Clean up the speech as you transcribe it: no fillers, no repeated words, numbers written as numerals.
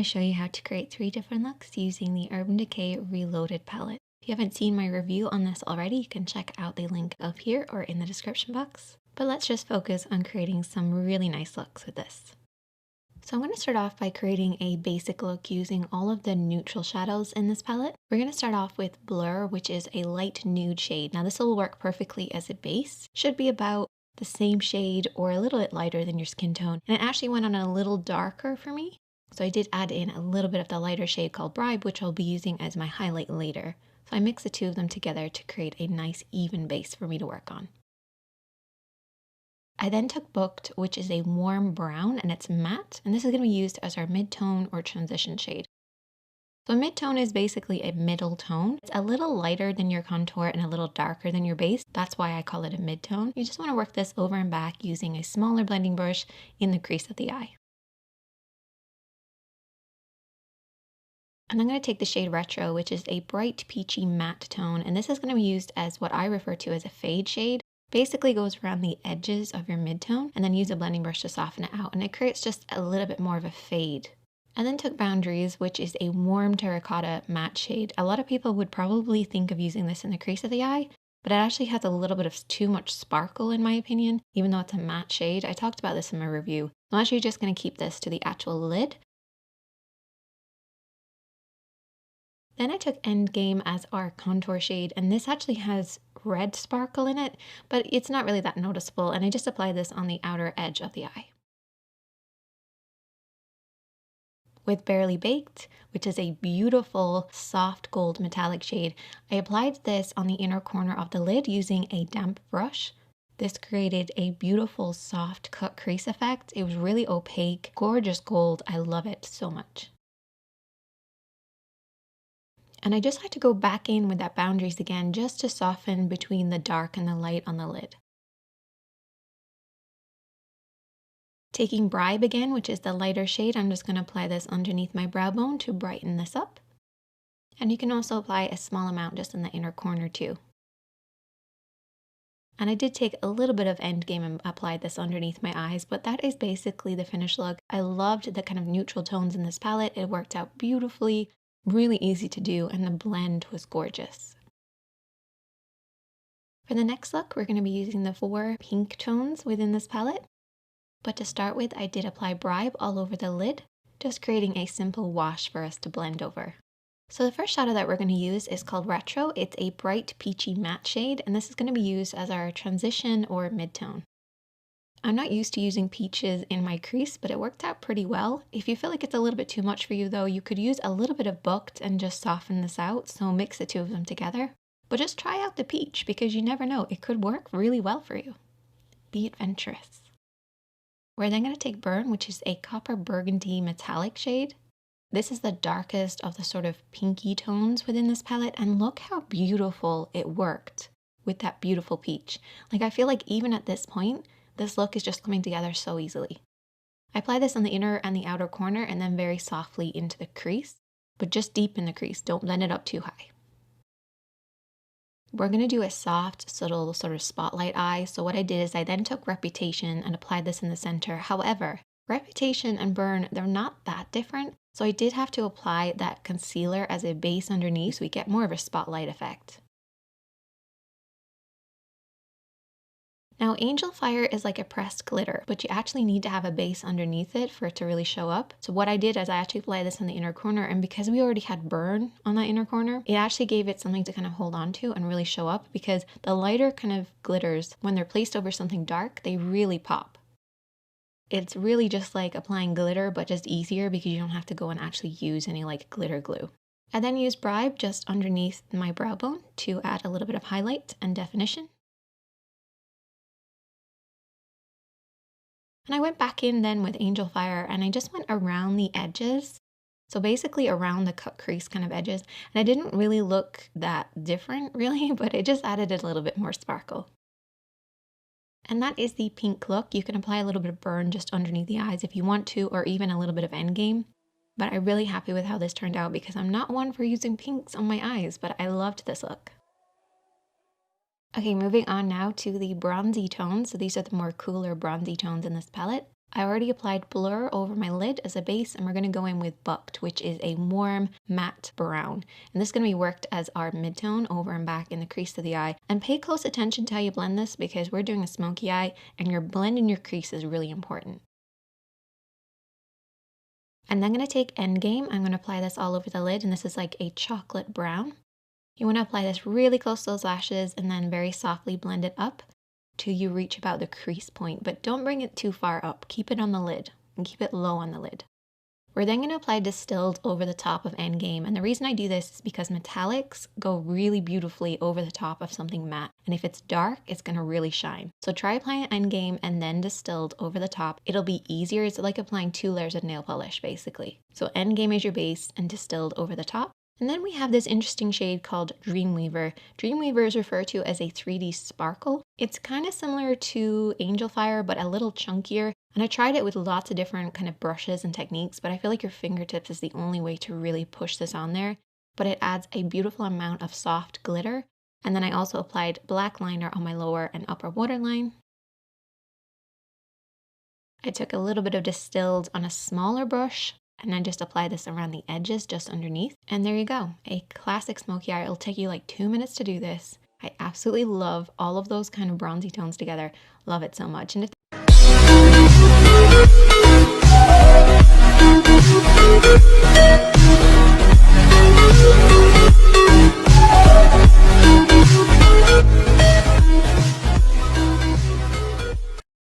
to show you how to create 3 different looks using the Urban Decay Reloaded palette. If you haven't seen my review on this already, you can check out the link up here or in the description box. But let's just focus on creating some really nice looks with this. So I'm going to start off by creating a basic look using all of the neutral shadows in this palette. We're going to start off with Blur, which is a light nude shade. Now this will work perfectly as a base. Should be about the same shade or a little bit lighter than your skin tone. And it actually went on a little darker for me. So I did add in a little bit of the lighter shade called Bribe, which I'll be using as my highlight later. So I mix the two of them together to create a nice even base for me to work on. I then took Booked, which is a warm brown and it's matte, and this is going to be used as our mid-tone or transition shade. So mid-tone is basically a middle tone. It's a little lighter than your contour and a little darker than your base. That's why I call it a mid-tone. You just want to work this over and back using a smaller blending brush in the crease of the eye. And I'm going to take the shade Retro, which is a bright peachy matte tone, and this is going to be used as what I refer to as a fade shade. Basically goes around the edges of your mid-tone and then use a blending brush to soften it out, and it creates just a little bit more of a fade. And then took Boundaries, which is a warm terracotta matte shade. A lot of people would probably think of using this in the crease of the eye, but it actually has a little bit of too much sparkle in my opinion, even though it's a matte shade. I talked about this in my review. I'm actually just going to keep this to the actual lid. Then I took Endgame as our contour shade, and this actually has red sparkle in it, but it's not really that noticeable, and I just apply this on the outer edge of the eye. With Barely Baked, which is a beautiful soft gold metallic shade, I applied this on the inner corner of the lid using a damp brush. This created a beautiful soft cut crease effect. It was really opaque, gorgeous gold. I love it so much. And I just had to go back in with that Boundaries again just to soften between the dark and the light on the lid. Taking Bribe again, which is the lighter shade, I'm just going to apply this underneath my brow bone to brighten this up. And you can also apply a small amount just in the inner corner too. And I did take a little bit of Endgame and apply this underneath my eyes, but that is basically the finished look. I loved the kind of neutral tones in this palette. It worked out beautifully. Really easy to do, and the blend was gorgeous. For the next look, we're going to be using the 4 pink tones within this palette. But to start with, I did apply Bribe all over the lid, just creating a simple wash for us to blend over. So the first shadow that we're going to use is called Retro. It's a bright peachy matte shade, and this is going to be used as our transition or mid-tone. I'm not used to using peaches in my crease, but it worked out pretty well. If you feel like it's a little bit too much for you though, you could use a little bit of Booked and just soften this out, so mix the two of them together. But just try out the peach because you never know, it could work really well for you. Be adventurous. We're then going to take Burn, which is a copper burgundy metallic shade. This is the darkest of the sort of pinky tones within this palette, and look how beautiful it worked with that beautiful peach. Like I feel like even at this point, this look is just coming together so easily. I apply this on the inner and the outer corner and then very softly into the crease, but just deep in the crease. Don't blend it up too high. We're going to do a soft, subtle sort of spotlight eye. So what I did is I then took Reputation and applied this in the center. However, Reputation and Burn, they're not that different. So I did have to apply that concealer as a base underneath so we get more of a spotlight effect. Now, Angel Fire is like a pressed glitter, but you actually need to have a base underneath it for it to really show up. So what I did is I actually applied this in the inner corner, and because we already had Burn on that inner corner, it actually gave it something to kind of hold on to and really show up, because the lighter kind of glitters, when they're placed over something dark, they really pop. It's really just like applying glitter, but just easier because you don't have to go and actually use any like glitter glue. I then used Bribe just underneath my brow bone to add a little bit of highlight and definition. And I went back in then with Angel Fire and I just went around the edges. So basically around the cut crease kind of edges. And it didn't really look that different really, but it just added a little bit more sparkle. And that is the pink look. You can apply a little bit of Burn just underneath the eyes if you want to, or even a little bit of Endgame. But I'm really happy with how this turned out because I'm not one for using pinks on my eyes, but I loved this look. Okay, moving on now to the bronzy tones. So these are the more cooler bronzy tones in this palette. I already applied blur over my lid as a base, and we're going to go in with Bucked, which is a warm matte brown. And this is going to be worked as our midtone over and back in the crease of the eye. And pay close attention to how you blend this because we're doing a smoky eye and your blend in your crease is really important. And then I'm going to take Endgame. I'm going to apply this all over the lid, and this is like a chocolate brown. You want to apply this really close to those lashes and then very softly blend it up till you reach about the crease point, but don't bring it too far up. Keep it on the lid and keep it low on the lid. We're then going to apply Distilled over the top of Endgame, and the reason I do this is because metallics go really beautifully over the top of something matte, and if it's dark, it's going to really shine. So try applying Endgame and then Distilled over the top. It'll be easier. It's like applying 2 layers of nail polish, basically. So Endgame is your base and Distilled over the top. And then we have this interesting shade called Dreamweaver. Dreamweaver is referred to as a 3D sparkle. It's kind of similar to Angel Fire, but a little chunkier. And I tried it with lots of different kind of brushes and techniques, but I feel like your fingertips is the only way to really push this on there. But it adds a beautiful amount of soft glitter. And then I also applied black liner on my lower and upper waterline. I took a little bit of Distilled on a smaller brush, and then just apply this around the edges just underneath. And there you go, a classic smoky eye. It'll take you like 2 minutes to do this. I absolutely love all of those kind of bronzy tones together. Love it so much. And